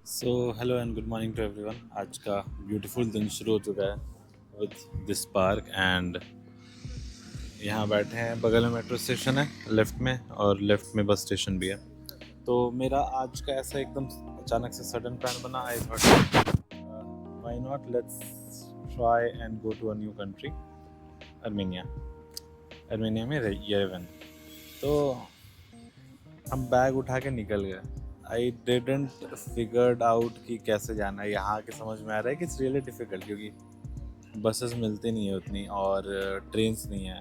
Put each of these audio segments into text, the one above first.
So hello and good morning to everyone. आज का beautiful दिन शुरू हो चुका है विद दिस पार्क एंड यहाँ बैठे हैं। बगल में मेट्रो स्टेशन है लेफ़्ट में, और लेफ़्ट में बस स्टेशन भी है। तो मेरा आज का ऐसा एकदम अचानक से सडन प्लान बना। I thought why not, let's try and go to a new country, Armenia. Armenia में येरेवन। तो हम बैग उठा के निकल गए। आई डिडंट फिगर्ड आउट कि कैसे जाना है। यहाँ के समझ में आ रहा है कि इट्स रियली डिफ़िकल्ट, क्योंकि बसेस मिलती नहीं है उतनी और ट्रेन्स नहीं है।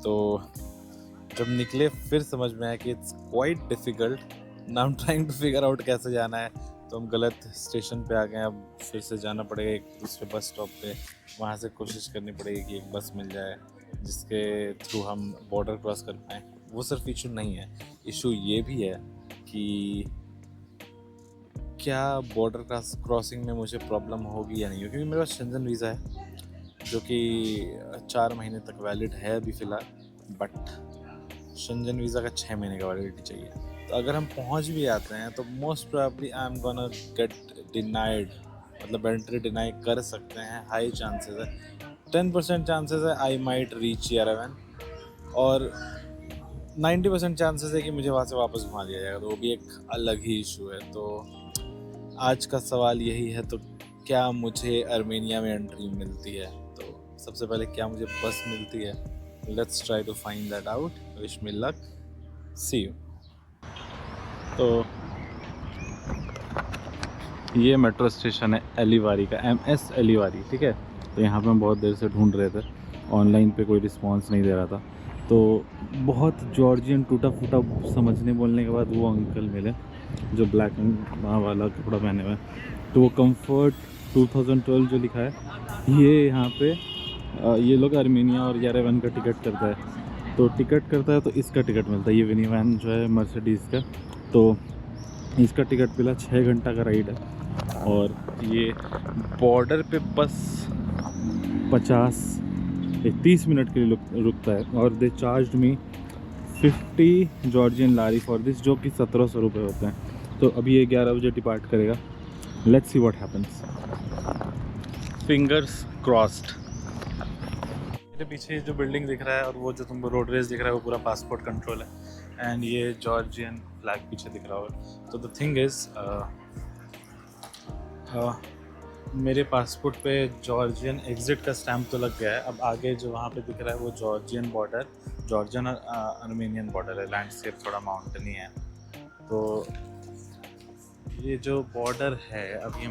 तो जब निकले फिर समझ में आया कि it's quite difficult. Now I am trying to figure out कैसे जाना है। तो हम गलत स्टेशन पे आ गए। अब फिर से जाना पड़ेगा एक दूसरे बस स्टॉप पे। वहाँ से कोशिश करनी पड़ेगी कि एक बस मिल जाए जिसके थ्रू हम बॉर्डर क्रॉस कर पाएँ। वो सिर्फ इशू नहीं है, इशू ये भी है कि क्या बॉर्डर क्रॉसिंग में मुझे प्रॉब्लम होगी या नहीं होगी, क्योंकि मेरे पास शेंजन वीज़ा है जो कि 4 महीने तक वैलिड है अभी फ़िलहाल। बट शेंजन वीज़ा का 6 महीने का वैलिडिटी चाहिए। तो अगर हम पहुंच भी आते हैं तो most probably I am gonna get denied, मतलब एंट्री डिनाई कर सकते हैं। हाई चांसेस है, 10% चांसेस है आई माइट रीच येरेवन, और 90% चांसेस है कि मुझे वहाँ से वापस घुमा दिया जाएगा। तो वो भी एक अलग ही इशू है। तो आज का सवाल यही है, तो क्या मुझे आर्मेनिया में एंट्री मिलती है? तो सबसे पहले क्या मुझे बस मिलती है? Let's try to find that out. Wish me luck, see you. तो ये मेट्रो स्टेशन है एलिवारी का, MS एलिवारी, ठीक है। तो यहाँ पे हम बहुत देर से ढूंढ रहे थे, ऑनलाइन पे कोई रिस्पांस नहीं दे रहा था। तो बहुत जॉर्जियन टूटा फूटा समझने बोलने के बाद वो अंकल मिले जो ब्लैक एंड वाला कपड़ा पहने हुए हैं। तो वो कंफर्ट 2012 जो लिखा है, ये यहाँ पे ये लोग आर्मेनिया और येरेवन का टिकट करता है। तो टिकट करता है तो इसका टिकट मिलता है। ये विनीवैन जो है मर्सिडीज़ का, तो इसका टिकट मिला। 6 घंटा का राइड है। और ये बॉर्डर पे बस 30 मिनट के लिए रुकता है। और they charge me 50 Georgian lari for this, जो कि 1700 रुपये होते हैं। तो अभी ये 11 बजे डिपार्ट करेगा। Let's see what happens, fingers crossed. मेरे पीछे जो बिल्डिंग दिख रहा है और वो जो तुमको रोडवेज दिख रहा है, वो पूरा पासपोर्ट कंट्रोल है। एंड ये जॉर्जियन फ्लैग पीछे दिख रहा होगा। तो द थिंग इज़, मेरे पासपोर्ट पे जॉर्जियन एग्ज़िट का स्टैम्प तो लग गया है। अब आगे जो वहाँ पे दिख रहा है वो Georgian border, Georgian Armenian border है। लैंडस्केप थोड़ा माउंटेनी है। तो ये जो बॉर्डर है, अभी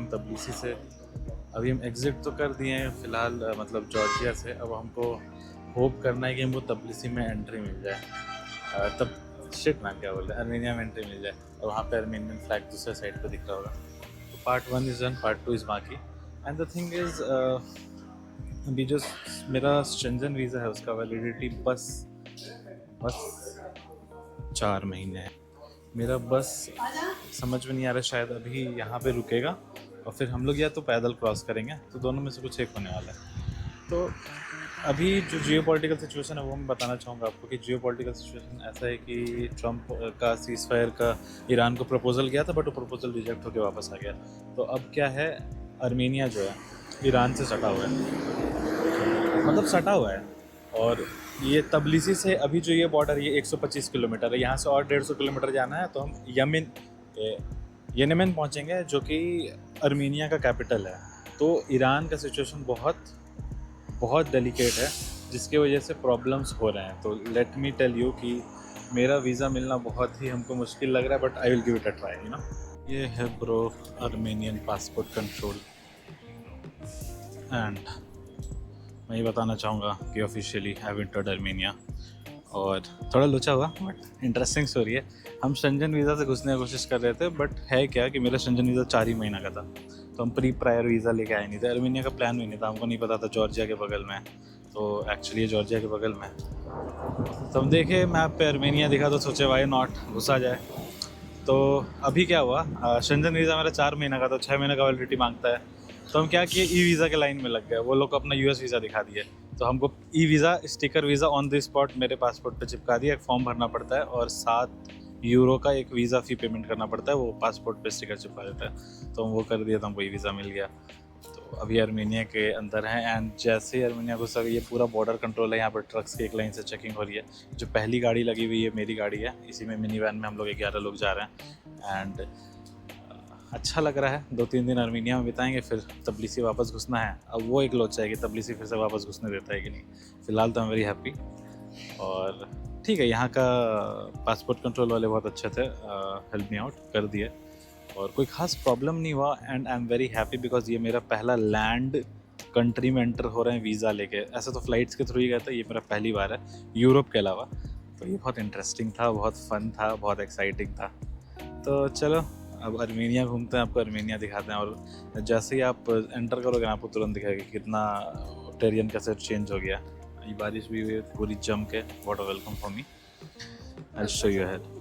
हम एग्ज़िट तो कर दिए हैं फ़िलहाल, मतलब जॉर्जिया से। अब हमको होप करना है कि हमको तबलिसी में एंट्री मिल जाए। तब शिट मैन क्या बोल रहे हैं, आर्मेनिया में एंट्री मिल जाए। और वहाँ पे आर्मेनियन फ्लैग दूसरे साइड पे दिख रहा होगा। तो part 1 is done, part 2 is बाकी। एंड द थिंग इज़, अभी जो मेरा शेंजन वीज़ा है उसका वैलिडिटी बस 4 महीने है। मेरा बस समझ में नहीं आ रहा, शायद अभी यहाँ पे रुकेगा और फिर हम लोग या तो पैदल क्रॉस करेंगे, तो दोनों में से कुछ एक होने वाला है। तो अभी जो जियोपॉलिटिकल सिचुएशन है वो मैं बताना चाहूँगा आपको कि जियोपॉलिटिकल सिचुएशन ऐसा है कि ट्रम्प का सीज़ फायर का ईरान को प्रपोजल किया था, बट वो प्रपोजल रिजेक्ट होकर वापस आ गया। तो अब क्या है, आर्मेनिया जो है ईरान से सटा हुआ है, मतलब सटा हुआ है। और ये तबलिसी से अभी जो ये बॉर्डर, ये 125 किलोमीटर है। यहाँ से और 150 किलोमीटर जाना है तो हम येमेन पहुँचेंगे, जो कि आर्मेनिया का कैपिटल है। तो ईरान का सिचुएशन बहुत डेलिकेट है, जिसकी वजह से प्रॉब्लम्स हो रहे हैं। तो लेट मी टेल यू कि मेरा वीज़ा मिलना बहुत ही हमको मुश्किल लग रहा है, but I will give it a try, you know. ये है bro Armenian passport control. And मैं ये बताना चाहूँगा कि ऑफिशियली हैव एंटर्ड आर्मेनिया। और थोड़ा लोचा हुआ बट इंटरेस्टिंग स्टोरी है। हम शेंजन वीज़ा से घुसने की कोशिश कर रहे थे, बट है क्या कि मेरा शेंजन वीज़ा 4 ही महीना का था। तो हम प्रायर वीज़ा लेके आए नहीं थे। आर्मेनिया का प्लान भी नहीं था, हमको नहीं पता था जॉर्जिया के बगल में। तो एक्चुअली ये जॉर्जिया के बगल में। तो हम देखे मैप पे आर्मेनिया दिखा तो सोचे वाई नॉट, घुसा जाए। तो अभी क्या हुआ, शेंजन वीज़ा मेरा 4 महीना का, तो 6 महीने का वैलिडिटी मांगता है। तो हम क्या किए, ई वीज़ा के लाइन में लग गए। वो लोग को अपना US वीज़ा दिखा दिए। तो हमको e visa, sticker visa on the spot मेरे पासपोर्ट पे चिपका दिया। एक फॉर्म भरना पड़ता है और 7 यूरो का एक वीज़ा फ़ी पेमेंट करना पड़ता है, वो पासपोर्ट पे स्टिकर चिपका देता है। तो हम वो कर दिया, तो हमको वीज़ा मिल गया। तो अभी आर्मेनिया के अंदर हैं एंड जैसे ही आर्मेनिया घुसा, ये पूरा बॉर्डर कंट्रोल है। यहाँ पर ट्रक्स की एक लाइन से चेकिंग हो रही है। जो पहली गाड़ी लगी हुई है मेरी गाड़ी है, इसी में मिनी वैन में हम लोग 11 लोग जा रहे हैं एंड अच्छा लग रहा है। 2-3 दिन आर्मेनिया में बिताएंगे, फिर तबलिसी वापस घुसना है। अब वो एक लोचा है कि तबलिसी फिर से वापस घुसने देता है कि नहीं। फ़िलहाल तो आई एम वेरी हैप्पी। और ठीक है, यहाँ का पासपोर्ट कंट्रोल वाले बहुत अच्छे थे, हेल्प मी आउट कर दिए और कोई ख़ास प्रॉब्लम नहीं हुआ and I am very happy because ये मेरा पहला लैंड कंट्री में एंटर हो रहे हैं वीज़ा लेके। ऐसे तो फ़्लाइट्स के थ्रू ही गया था, ये मेरा पहली बार है यूरोप के अलावा। तो ये बहुत इंटरेस्टिंग था, बहुत फ़न था, बहुत एक्साइटिंग था। तो चलो अब आर्मेनिया घूमते हैं, आपको आर्मेनिया दिखाते हैं। और जैसे ही आप एंटर करोगे आपको तुरंत दिखाएगा कि कितना टेरियन कैसे चेंज हो गया। ये बारिश भी हुई है पूरी जम के। What a welcome for me, I will show you ahead.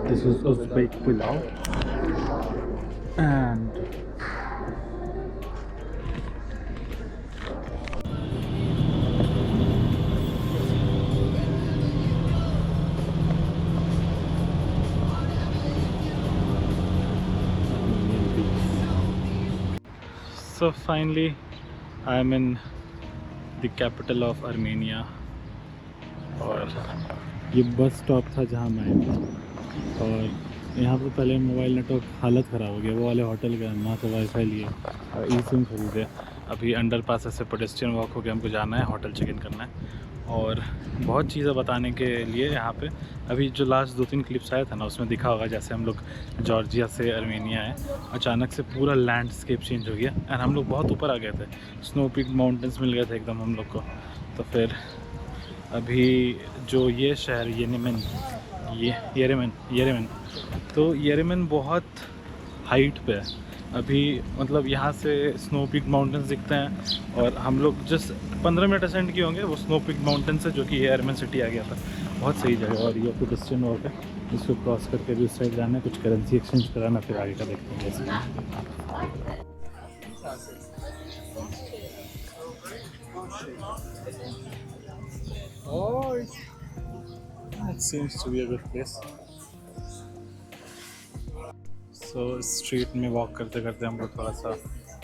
This is Uzbek pulao and so finally I am in the capital of Armenia और ये बस स्टॉप था जहाँ मैं आया था। और यहाँ पे पहले मोबाइल नेटवर्क हालत ख़राब हो गया। वो वाले होटल गए, वहाँ से वाईफाई लिए और ई सिम खरीदे। अभी अंडर पास से पेडेस्ट्रियन वॉक हो के हमको जाना है, होटल चेक इन करना है और बहुत चीज़ें बताने के लिए यहाँ पे। अभी जो लास्ट 2-3 क्लिप्स आया था ना, उसमें दिखा होगा जैसे हम लोग जॉर्जिया से आर्मेनिया आए, अचानक से पूरा लैंडस्केप चेंज हो गया एंड हम लोग बहुत ऊपर आ गए थे। स्नो पीक माउंटेन्स मिल गए थे एकदम हम लोग को। तो फिर अभी जो ये शहर येरेमन तो येरेमन बहुत हाइट पे है अभी। मतलब यहाँ से स्नो पीक माउंटेन्स दिखते हैं और हम लोग जस्ट 15 मिनट असेंड किए होंगे वो स्नो पीक माउंटेन से, जो कि येरेमन सिटी आ गया था। बहुत सही जगह। और ये पेडेस्ट्रियन वॉक है, इसको क्रॉस करके भी उस साइड जाना है, कुछ करेंसी एक्सचेंज कराना, फिर आगे का देखते हैं। Oh, it seems to be a good place. So street में वॉक करते करते हमको थोड़ा सा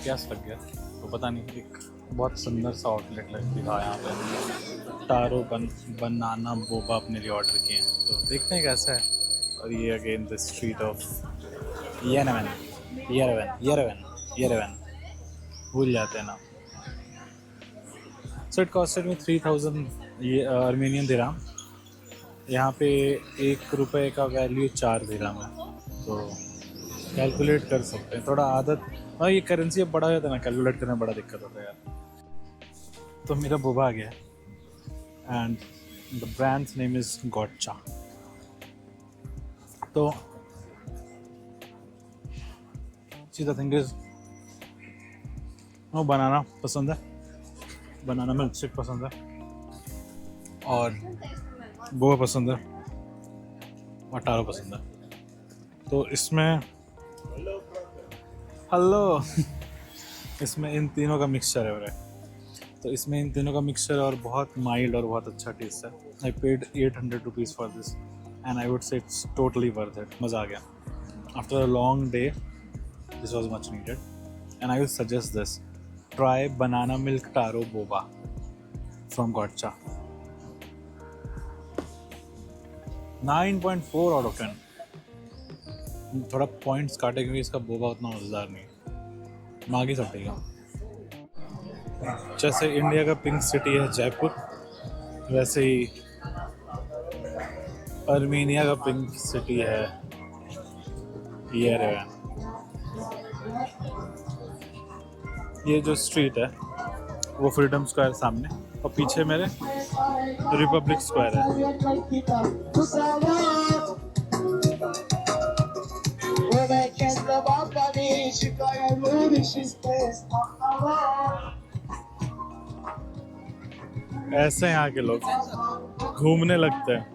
प्यास लग गया, तो पता नहीं एक बहुत सुंदर सा आउटलेट दिखा यहाँ पे। टारो बनाना बोबा अपने लिए ऑर्डर किए हैं, तो देखते हैं कैसा है। और ये again the street of Yerevan भूल जाते हैं ना। सो इट कॉस्टेड मी 3000 ये आर्मेनियन दिराम। यहाँ पे 1 रुपये का वैल्यू 4 दिराम है, तो कैलकुलेट कर सकते हैं। थोड़ा आदत, हाँ ये करेंसी अब बड़ा जाता है ना, कैलकुलेट करने में बड़ा दिक्कत होता है यार। तो मेरा बोबा आ गया and the brands name is गॉटचा। तो सी द थिंग इज, वो बनाना पसंद है, बनाना मिल्क शेक पसंद है और बोबा पसंद है और टारो पसंद है। तो इसमें हेलो इसमें इन तीनों का मिक्सचर है। तो इसमें इन तीनों का मिक्सचर और बहुत माइल्ड और बहुत अच्छा टेस्ट है। I paid 800 rupees for this and I would say it's totally worth it. मज़ा आ गया। After a long day this was much needed and I will suggest this. Try banana milk taro boba from Gotcha. 9.4 out of 10। थोड़ा points काटे क्योंकि इसका Boba उतना मज़ेदार नहीं है, मागी सटेगा। जैसे इंडिया का पिंक सिटी है जयपुर, वैसे ही आर्मेनिया का पिंक सिटी है येरेवन। ये जो स्ट्रीट है वो फ्रीडम स्क्वायर सामने, और पीछे मेरे रिपब्लिक स्क्वायर है। ऐसे यहाँ के लोग घूमने लगते हैं।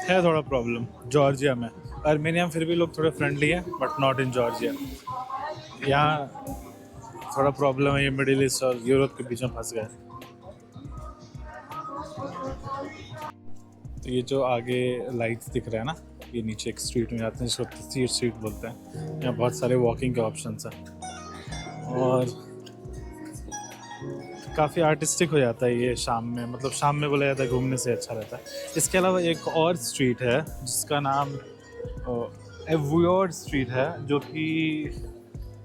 है थोड़ा प्रॉब्लम जॉर्जिया में, आर्मेनिया में फिर भी लोग थोड़े फ्रेंडली हैं, बट नॉट इन जॉर्जिया। यहाँ थोड़ा प्रॉब्लम है, ये मिडिल ईस्ट और यूरोप के बीच में फंस गए। तो ये जो आगे लाइट्स दिख रहा है ना, ये नीचे एक स्ट्रीट में जाते हैं जिसको तसीर स्ट्रीट बोलते हैं। यहाँ बहुत सारे वॉकिंग के ऑप्शंस हैं और काफ़ी आर्टिस्टिक हो जाता है ये शाम में, मतलब शाम में बोला जाता है घूमने से अच्छा रहता है। इसके अलावा एक और स्ट्रीट है जिसका नाम एवुयोर्ड स्ट्रीट है, जो कि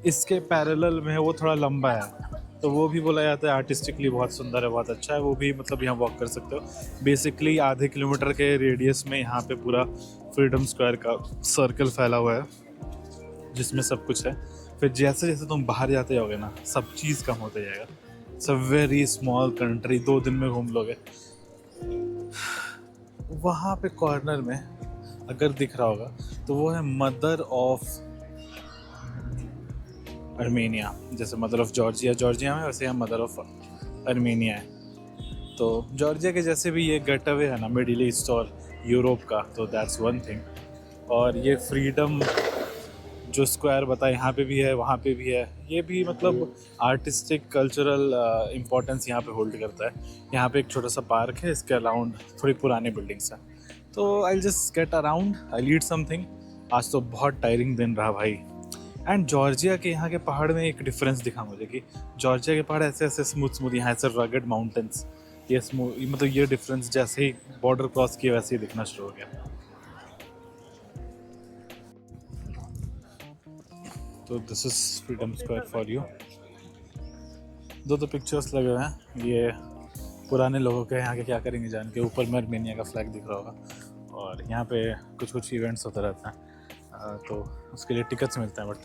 इसके पैरेलल में है, वो थोड़ा लंबा है। तो वो भी बोला जाता है आर्टिस्टिकली बहुत सुंदर है, बहुत अच्छा है। वो भी मतलब यहाँ वॉक कर सकते हो। बेसिकली आधे किलोमीटर के रेडियस में यहाँ पे पूरा फ्रीडम स्क्वायर का सर्कल फैला हुआ है जिसमें सब कुछ है। फिर जैसे जैसे तुम बाहर जाते जाओगे ना, सब चीज़ कम होते जाएगा। It's a very small country, 2 दिन में घूम लोगे। वहाँ पे कॉर्नर में अगर दिख रहा होगा तो वो है मदर ऑफ आर्मेनिया। जैसे मदर ऑफ जॉर्जिया जॉर्जिया में, वैसे यहाँ मदर ऑफ आर्मेनिया है। तो जॉर्जिया के जैसे भी ये गेट अवे है ना मिडिल ईस्ट और यूरोप का, तो दैट्स वन थिंग। और ये फ्रीडम जो स्क्वायर बताया, यहाँ पे भी है, वहाँ पे भी है। ये भी मतलब आर्टिस्टिक कल्चरल इम्पोर्टेंस यहाँ पे होल्ड करता है। यहाँ पे एक छोटा सा पार्क है, इसके अराउंड थोड़ी पुरानी बिल्डिंग्स हैं। तो I just get around, I eat something. आज तो बहुत टायरिंग दिन रहा भाई। एंड जॉर्जिया के यहाँ के पहाड़ में एक डिफरेंस दिखा मुझे कि जॉर्जिया के पहाड़ ऐसे ऐसे स्मूथ स्मूथ, यहाँ ऐसे रगड माउंटेन्स। ये मतलब ये डिफरेंस जैसे ही बॉर्डर क्रॉस किया वैसे ही दिखना शुरू हो गया। तो this is freedom square for you. दो पिक्चर्स लगे हुए हैं, ये पुराने लोगों के यहाँ के क्या करेंगे जान के। ऊपर में आर्मेनिया का फ्लैग दिख रहा होगा और यहाँ पे कुछ इवेंट्स होते रहते हैं, तो उसके लिए टिकट्स मिलते हैं। बट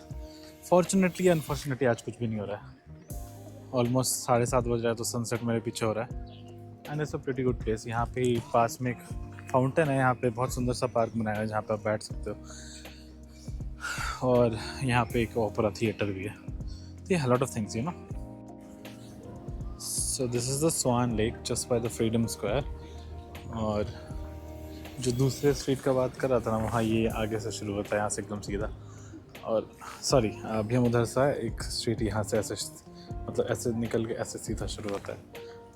फॉर्चुनेटली अनफॉर्चुनेटली आज कुछ भी नहीं हो रहा है। ऑलमोस्ट 7:30 बज रहा है, तो सनसेट मेरे पीछे हो रहा है। And it's a pretty good place. यहाँ पे पास में एक फाउंटेन है, यहाँ पे बहुत सुंदर सा पार्क बनाया है जहाँ पे आप बैठ सकते हो। और यहाँ पे एक ओपेरा थिएटर भी है। ये lot of things, you know. So this is the Swan Lake just by the Freedom Square. और जो दूसरे स्ट्रीट का बात कर रहा था ना, वहाँ ये आगे से शुरू होता है, यहाँ से एकदम सीधा। और सॉरी, अभी हम उधर सा एक स्ट्रीट यहाँ से ऐसे मतलब ऐसे निकल के ऐसे सीधा शुरू होता है।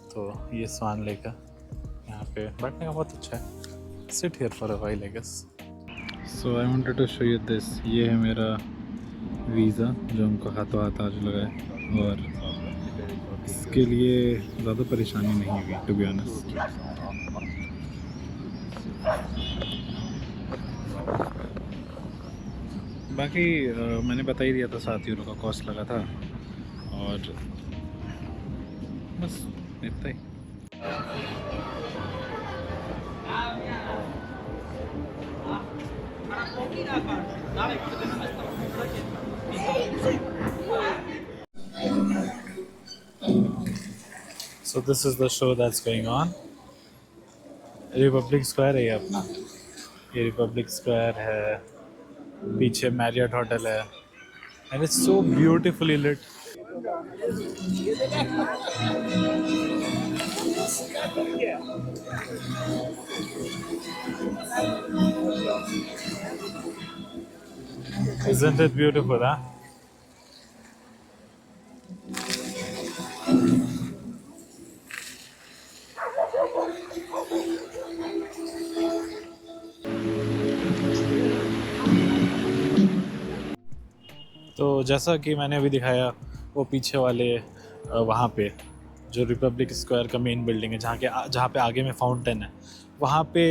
तो ये स्वान लेक है, यहाँ पे बैठने का बहुत अच्छा है। Sit here for a while I guess. So I wanted to show you this. ये है मेरा वीज़ा जो हमको हाथों हाथ आज लगा है, और इसके लिए ज़्यादा परेशानी नहीं हुई टू बी ऑनेस्ट। बाकी मैंने बता ही दिया था, 7 यूरो का कॉस्ट लगा था, और बस इतना ही। So this is the show that's going on. Republic Square है ये अपना। ये रिपब्लिक स्क्वायर है, पीछे मैरियट होटल है, and it's so beautifully lit. Isn't it beautiful, huh? तो जैसा कि मैंने अभी दिखाया, वो पीछे वाले वहाँ पे जो रिपब्लिक स्क्वायर का मेन बिल्डिंग है, जहाँ पे आगे में फाउंटेन है, वहाँ पे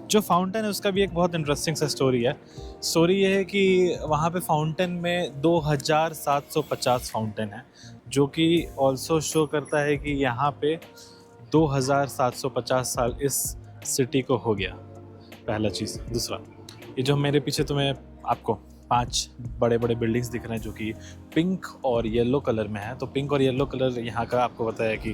जो फाउंटेन है उसका भी एक बहुत इंटरेस्टिंग सा स्टोरी है। स्टोरी ये है कि वहाँ पे फाउंटेन में 2750 फाउंटेन है, जो कि ऑल्सो शो करता है कि यहाँ पे 2750 साल इस सिटी को हो गया। पहला चीज़। दूसरा, ये जो मेरे पीछे तुम्हें आपको 5 बड़े बड़े बिल्डिंग्स दिख रहे हैं जो कि पिंक और येलो कलर में है। तो पिंक और येलो कलर यहाँ का आपको पता है कि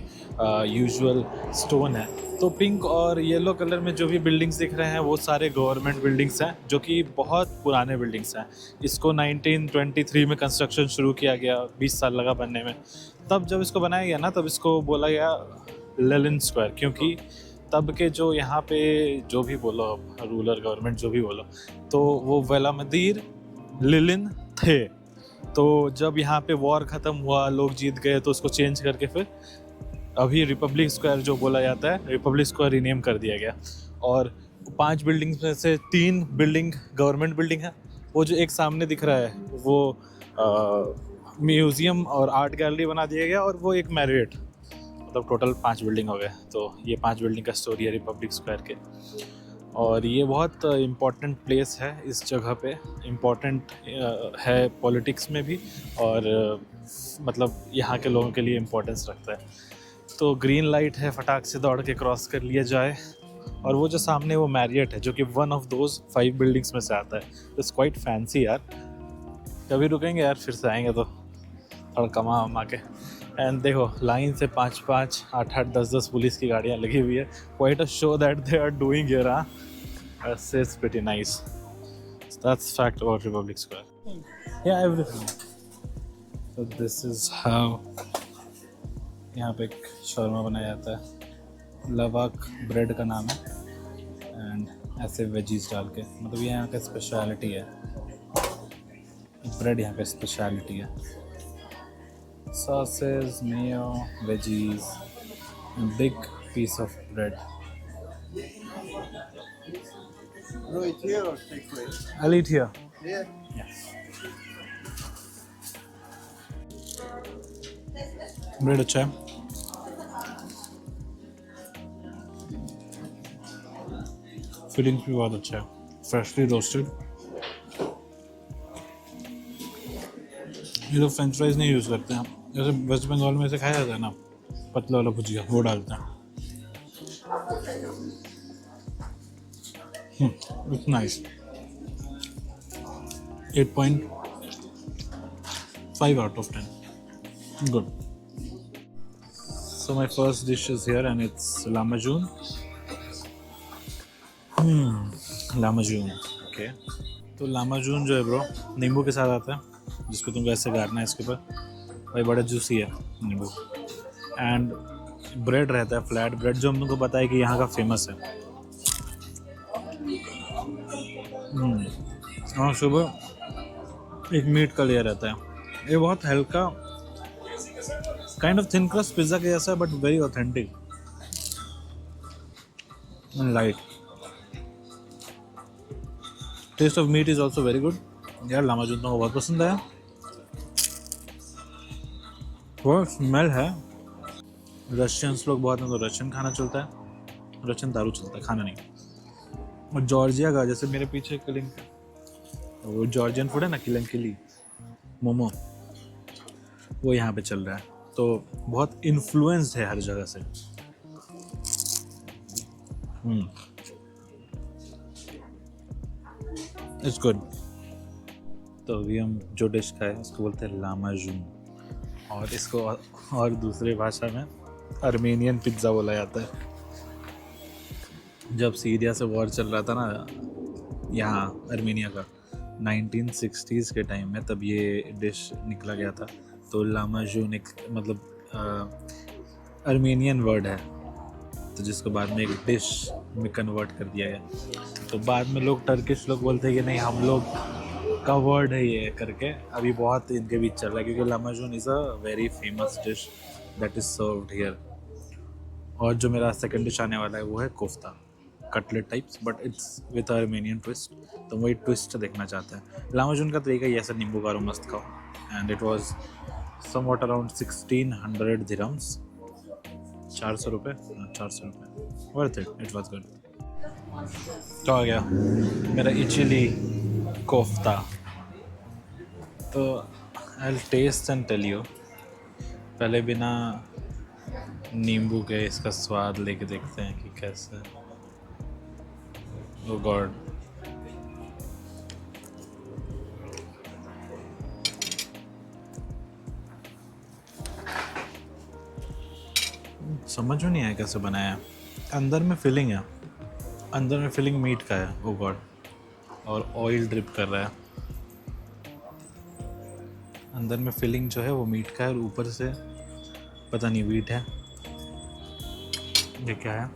यूजुअल स्टोन है। तो पिंक और येलो कलर में जो भी बिल्डिंग्स दिख रहे हैं वो सारे गवर्नमेंट बिल्डिंग्स हैं, जो कि बहुत पुराने बिल्डिंग्स हैं। इसको 1923 में कंस्ट्रक्शन शुरू किया गया, 20 साल लगा बनने में। तब जब इसको बनाया गया ना, तब इसको बोला गया लेनिन स्क्वायर, क्योंकि तब के जो यहाँ पे जो भी बोलो रूलर गवर्नमेंट जो भी बोलो, तो वो वेलामदीर लिलिन थे। तो जब यहाँ पे वॉर ख़त्म हुआ, लोग जीत गए, तो उसको चेंज करके फिर अभी रिपब्लिक स्क्वायर जो बोला जाता है, रिपब्लिक स्क्वायर रीनेम कर दिया गया। और 5 बिल्डिंग्स में से 3 बिल्डिंग गवर्नमेंट बिल्डिंग है। वो जो एक सामने दिख रहा है वो म्यूज़ियम और आर्ट गैलरी बना दिया गया, और वो एक मैरियट, मतलब टोटल 5 बिल्डिंग हो गए। तो ये 5 बिल्डिंग का स्टोरी है रिपब्लिक स्क्वायर के। और ये बहुत इम्पॉर्टेंट प्लेस है इस जगह पे, इम्पॉर्टेंट है पॉलिटिक्स में भी, और मतलब यहाँ के लोगों के लिए इम्पोर्टेंस रखता है। तो ग्रीन लाइट है, फटाक से दौड़ के क्रॉस कर लिया जाए। और वो जो सामने वो मैरियट है, जो कि वन ऑफ दोज 5 बिल्डिंग्स में से आता है। इट्स क्वाइट फैंसी यार। कभी रुकेंगे यार, फिर से आएंगे तो थोड़ा कमा वमा के। एंड देखो लाइन से 5-5, 8-8, 10-10 पुलिस की गाड़ियाँ लगी हुई है। Quite a show that they are doing here. It's pretty nice. That's fact about republic square. Yeah everything. So this is how यहाँ पे एक शौरमा बनाया जाता है। लवाक ब्रेड का नाम है। एंड ऐसे वेजीज डाल के, मतलब ये यहाँ का स्पेशलिटी है। ब्रेड यहाँ का स्पेशलिटी है। Sauces, mayo, veggies, big piece of bread. No, it's here or take away? I'll eat here. Yeah. Bread अच्छा है। फिलिंग भी बहुत अच्छा है, फ्रेशली रोस्टेड। ये लोग फ्रेंच फ्राइज नहीं यूज़ करते हैं, जैसे वेस्ट बंगाल में से खाया जाता है ना पतला वाला भुजिया, वो डालते हैं। It's nice. 8.5 out of 10. Good. So my first dish is here and it's lamajun. Lahmacun. Okay. तो लामाजून जो है ब्रो, नींबू के साथ आता है, जिसको तुमको ऐसे गाड़ना है इसके ऊपर। भाई बड़ा जूसी है नींबू। एंड ब्रेड रहता है, फ्लैट ब्रेड, जो हम तुमको पता है कि यहाँ का फेमस है। और सुबह एक मीट का लेयर रहता है। ये बहुत हल्का, kind of thin crust pizza के जैसा है, but very authentic and light. Taste of meat is also very good. यार लामाजून तो बहुत पसंद आया। वो स्मेल है, रशियंस लोग बहुत हैं तो रशियन खाना चलता है, रशियन दारू चलता है, खाना नहीं। और जॉर्जिया का, जैसे मेरे पीछे किलिंग, वो जॉर्जियन फूड है ना, किली मोमो, वो यहाँ पे चल रहा है। तो बहुत इन्फ्लुएंस्ड है हर जगह से। It's good. तो अभी हम जो डिश खाए उसको बोलते हैं लामाजून, और इसको और दूसरे भाषा में अर्मेनियन पिज़्ज़ा बोला जाता है। जब सीरिया से वॉर चल रहा था ना यहाँ अर्मेनिया का, 1960s के टाइम में, तब ये डिश निकला गया था। तो लामाजून एक मतलब अर्मेनियन वर्ड है, तो जिसको बाद में एक डिश में कन्वर्ट कर दिया गया। तो बाद में लोग, टर्किश लोग बोलते हैं कि नहीं, हम लोग का वर्ड है ये करके। अभी बहुत इनके बीच चल रहा है, क्योंकि lahmacun is a very famous dish that is served here. और जो मेरा सेकंड डिश आने वाला है वो है kofta, cutlet types, but it's with Armenian twist. तो वही ट्विस्ट देखना चाहते हैं। लामाजून का तरीका ये ऐसा नींबू का मस्त खाओ। And it was somewhat around 1600 dirhams, 400 रुपये, 400 रुपये। Worth it, it was good. तो आ गया मेरा इटली कोफ्ता। तो I will taste and tell you. पहले बिना नींबू के इसका स्वाद लेके देखते हैं कि कैसे। ओह गॉड, समझ में नहीं आया कैसे बनाया है। अंदर में फिलिंग है, अंदर में फिलिंग मीट का है। ओह गॉड, और ऑयल ड्रिप कर रहा है। अंदर में फिलिंग जो है वो मीट का है, और ऊपर से पता नहीं व्हीट है, ये क्या है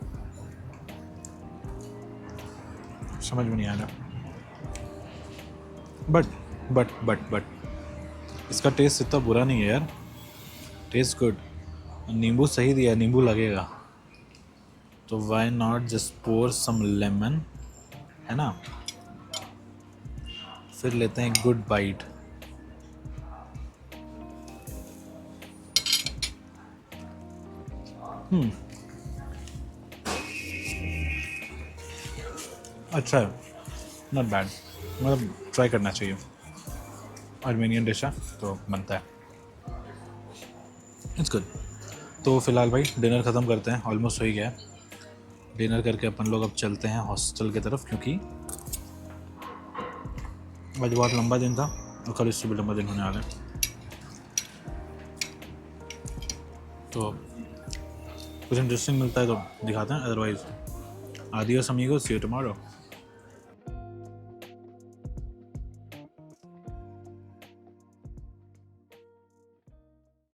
समझ में नहीं आ रहा। बट इसका टेस्ट इतना बुरा नहीं है यार, टेस्ट गुड। नींबू सही दिया, नींबू लगेगा तो why not just pour some lemon, है ना। फिर लेते हैं गुड बाइट। अच्छा है, नॉट बैड, मतलब ट्राई करना चाहिए। आर्मेनियन डिश है तो बनता है, इट्स गुड। तो फिलहाल भाई डिनर ख़त्म करते हैं, ऑलमोस्ट हो ही गया है। डिनर करके अपन लोग अब चलते हैं हॉस्टल की तरफ, क्योंकि आज बहुत लंबा दिन था और कल इससे भी लंबा दिन होने वाला है। तो कुछ इंटरेस्टिंग मिलता है तो दिखाते हैं, अदरवाइज आदियोस अमीगोस, सी यू टुमारो।